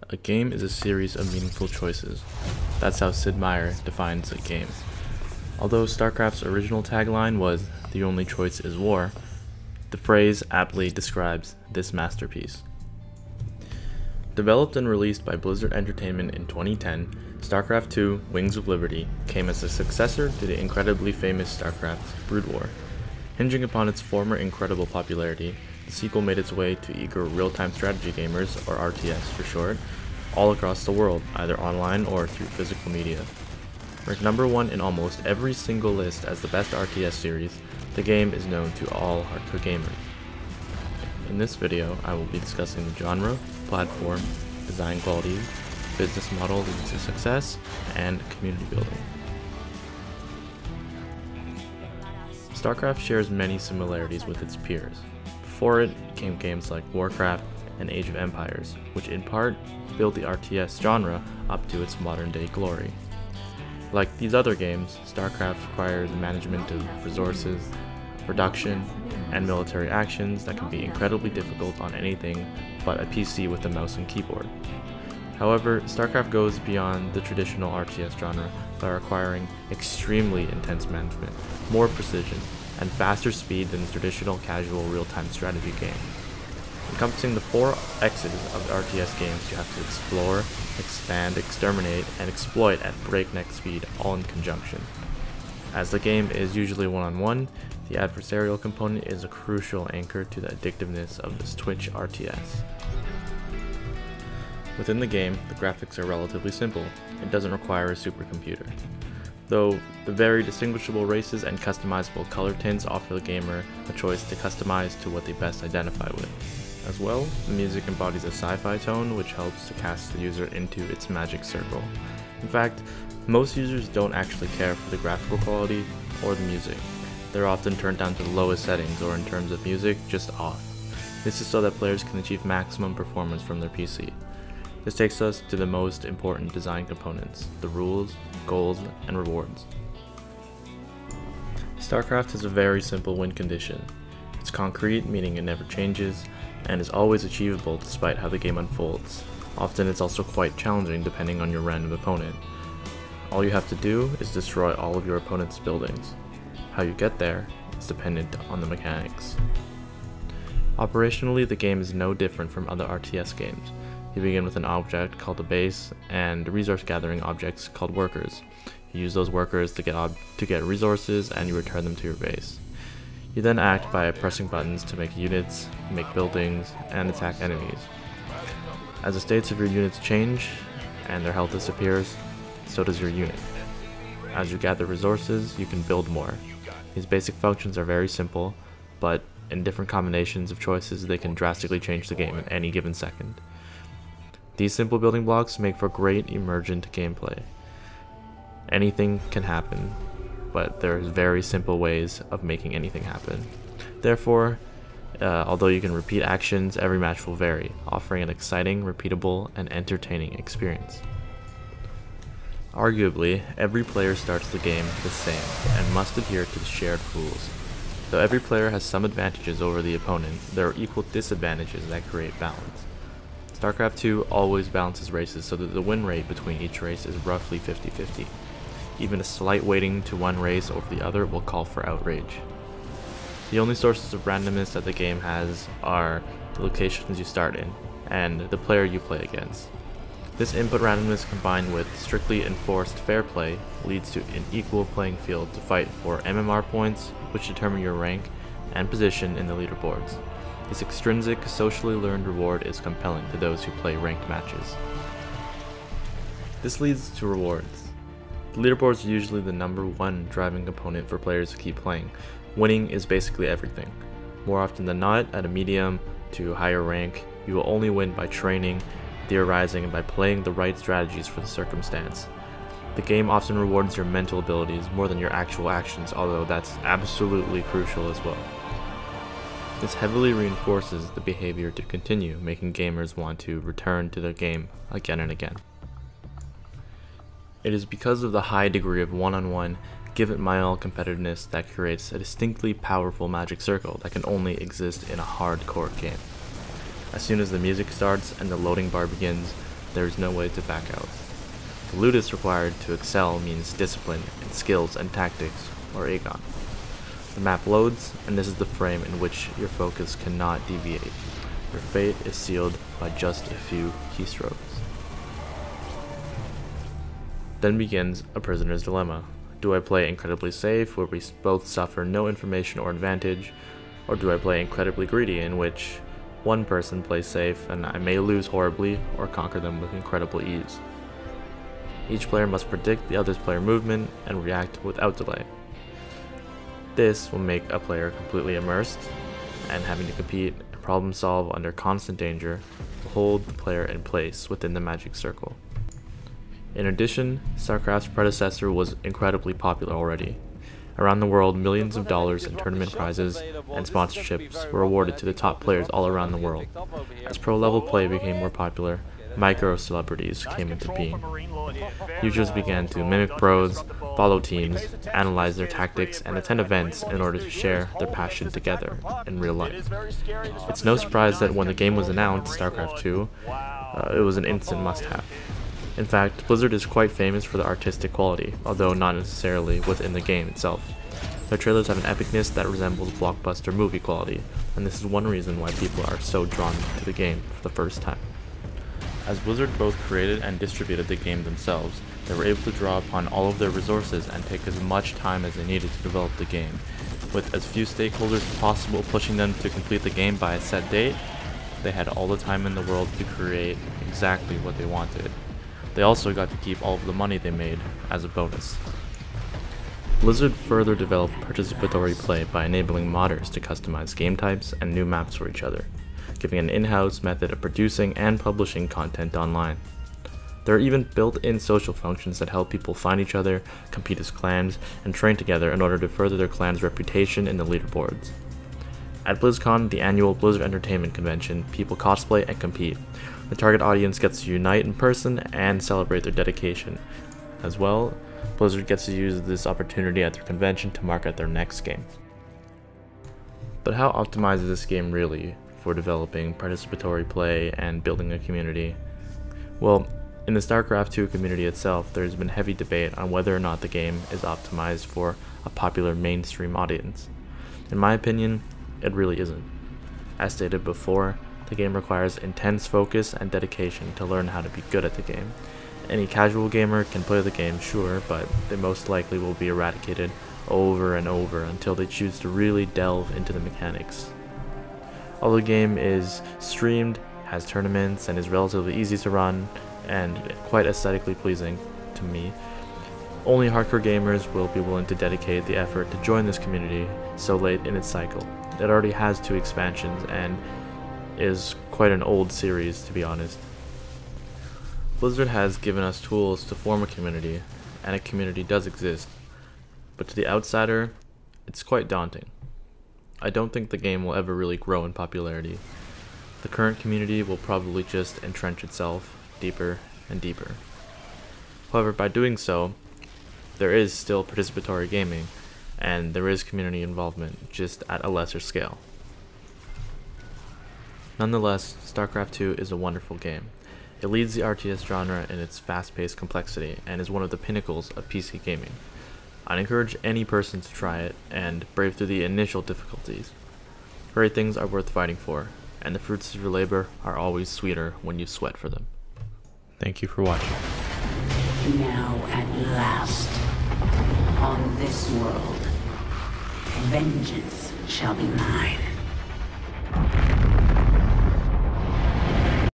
A game is a series of meaningful choices. That's how Sid Meier defines a game. Although Starcraft's original tagline was, "The only choice is war," the phrase aptly describes this masterpiece. Developed and released by Blizzard Entertainment in 2010, Starcraft II: Wings of Liberty came as a successor to the incredibly famous Starcraft Brood War. Hinging upon its former incredible popularity, the sequel made its way to eager real-time strategy gamers, or RTS for short, all across the world, either online or through physical media. Ranked number 1 in almost every single list as the best RTS series, the game is known to all hardcore gamers. In this video, I will be discussing the genre, platform, design qualities, business model leading to success, and community building. Starcraft shares many similarities with its peers. Before it came games like Warcraft and Age of Empires, which in part built the RTS genre up to its modern-day glory. Like these other games, Starcraft requires management of resources, production, and military actions that can be incredibly difficult on anything but a PC with a mouse and keyboard. However, Starcraft goes beyond the traditional RTS genre by requiring extremely intense management, more precision, and faster speed than the traditional casual real-time strategy game. Encompassing the 4 X's of the RTS games, you have to explore, expand, exterminate, and exploit at breakneck speed, all in conjunction. As the game is usually one-on-one, the adversarial component is a crucial anchor to the addictiveness of this Twitch RTS. Within the game, the graphics are relatively simple. It doesn't require a supercomputer. Though the very distinguishable races and customizable color tints offer the gamer a choice to customize to what they best identify with. As well, the music embodies a sci-fi tone which helps to cast the user into its magic circle. In fact, most users don't actually care for the graphical quality or the music. They're often turned down to the lowest settings, or in terms of music, just off. This is so that players can achieve maximum performance from their PC. This takes us to the most important design components, the rules, goals, and rewards. Starcraft has a very simple win condition. It's concrete, meaning it never changes, and is always achievable despite how the game unfolds. Often it's also quite challenging depending on your random opponent. All you have to do is destroy all of your opponent's buildings. How you get there is dependent on the mechanics. Operationally, the game is no different from other RTS games. You begin with an object called a base and resource gathering objects called workers. You use those workers to get resources, and you return them to your base. You then act by pressing buttons to make units, make buildings, and attack enemies. As the states of your units change and their health disappears, so does your unit. As you gather resources, you can build more. These basic functions are very simple, but in different combinations of choices, they can drastically change the game at any given second. These simple building blocks make for great emergent gameplay. Anything can happen, but there's very simple ways of making anything happen. Therefore, although you can repeat actions, every match will vary, offering an exciting, repeatable, and entertaining experience. Arguably, every player starts the game the same and must adhere to the shared rules. Though every player has some advantages over the opponent, there are equal disadvantages that create balance. Starcraft II always balances races so that the win rate between each race is roughly 50-50. Even a slight weighting to one race over the other will call for outrage. The only sources of randomness that the game has are the locations you start in and the player you play against. This input randomness combined with strictly enforced fair play leads to an equal playing field to fight for MMR points, which determine your rank and position in the leaderboards. This extrinsic, socially learned reward is compelling to those who play ranked matches. This leads to rewards. The leaderboards are usually the number 1 driving component for players to keep playing. Winning is basically everything. More often than not, at a medium to higher rank, you will only win by training, theorizing, and by playing the right strategies for the circumstance. The game often rewards your mental abilities more than your actual actions, although that's absolutely crucial as well. This heavily reinforces the behavior to continue, making gamers want to return to the game again and again. It is because of the high degree of one-on-one, give-it-my-all competitiveness that creates a distinctly powerful magic circle that can only exist in a hardcore game. As soon as the music starts and the loading bar begins, there is no way to back out. The loot is required to excel means discipline in skills and tactics, or Agon. The map loads, and this is the frame in which your focus cannot deviate. Your fate is sealed by just a few keystrokes. Then begins a prisoner's dilemma. Do I play incredibly safe, where we both suffer no information or advantage, or do I play incredibly greedy, in which one person plays safe and I may lose horribly or conquer them with incredible ease? Each player must predict the other's player movement and react without delay. This will make a player completely immersed, and having to compete and problem solve under constant danger will hold the player in place within the magic circle. In addition, Starcraft's predecessor was incredibly popular already. Around the world, millions of dollars in tournament prizes and sponsorships were awarded to the top players all around the world. As pro-level play became more popular, micro-celebrities came into being. Users began to mimic pros, follow teams, analyze their tactics, and attend events in order to share their passion together in real life. It's no surprise that when the game was announced, Starcraft 2, it was an instant must-have. In fact, Blizzard is quite famous for the artistic quality, although not necessarily within the game itself. Their trailers have an epicness that resembles blockbuster movie quality, and this is one reason why people are so drawn to the game for the first time. As Blizzard both created and distributed the game themselves, they were able to draw upon all of their resources and take as much time as they needed to develop the game. With as few stakeholders as possible pushing them to complete the game by a set date, they had all the time in the world to create exactly what they wanted. They also got to keep all of the money they made as a bonus. Blizzard further developed participatory play by enabling modders to customize game types and new maps for each other, giving an in-house method of producing and publishing content online. There are even built-in social functions that help people find each other, compete as clans, and train together in order to further their clan's reputation in the leaderboards. At BlizzCon, the annual Blizzard Entertainment Convention, people cosplay and compete. The target audience gets to unite in person and celebrate their dedication. As well, Blizzard gets to use this opportunity at their convention to market their next game. But how optimized is this game really for developing participatory play and building a community? Well, in the Starcraft 2 community itself, there has been heavy debate on whether or not the game is optimized for a popular mainstream audience. In my opinion, it really isn't. As stated before, the game requires intense focus and dedication to learn how to be good at the game. Any casual gamer can play the game, sure, but they most likely will be eradicated over and over until they choose to really delve into the mechanics. Although the game is streamed, has tournaments, and is relatively easy to run, and quite aesthetically pleasing to me, only hardcore gamers will be willing to dedicate the effort to join this community so late in its cycle. It already has 2 expansions and is quite an old series, to be honest. Blizzard has given us tools to form a community, and a community does exist, but to the outsider, it's quite daunting. I don't think the game will ever really grow in popularity. The current community will probably just entrench itself deeper and deeper. However, by doing so, there is still participatory gaming, and there is community involvement, just at a lesser scale. Nonetheless, Starcraft 2 is a wonderful game. It leads the RTS genre in its fast-paced complexity and is one of the pinnacles of PC gaming. I'd encourage any person to try it and brave through the initial difficulties. Great things are worth fighting for, and the fruits of your labor are always sweeter when you sweat for them. Thank you for watching. Now at last, on this world, vengeance shall be mine.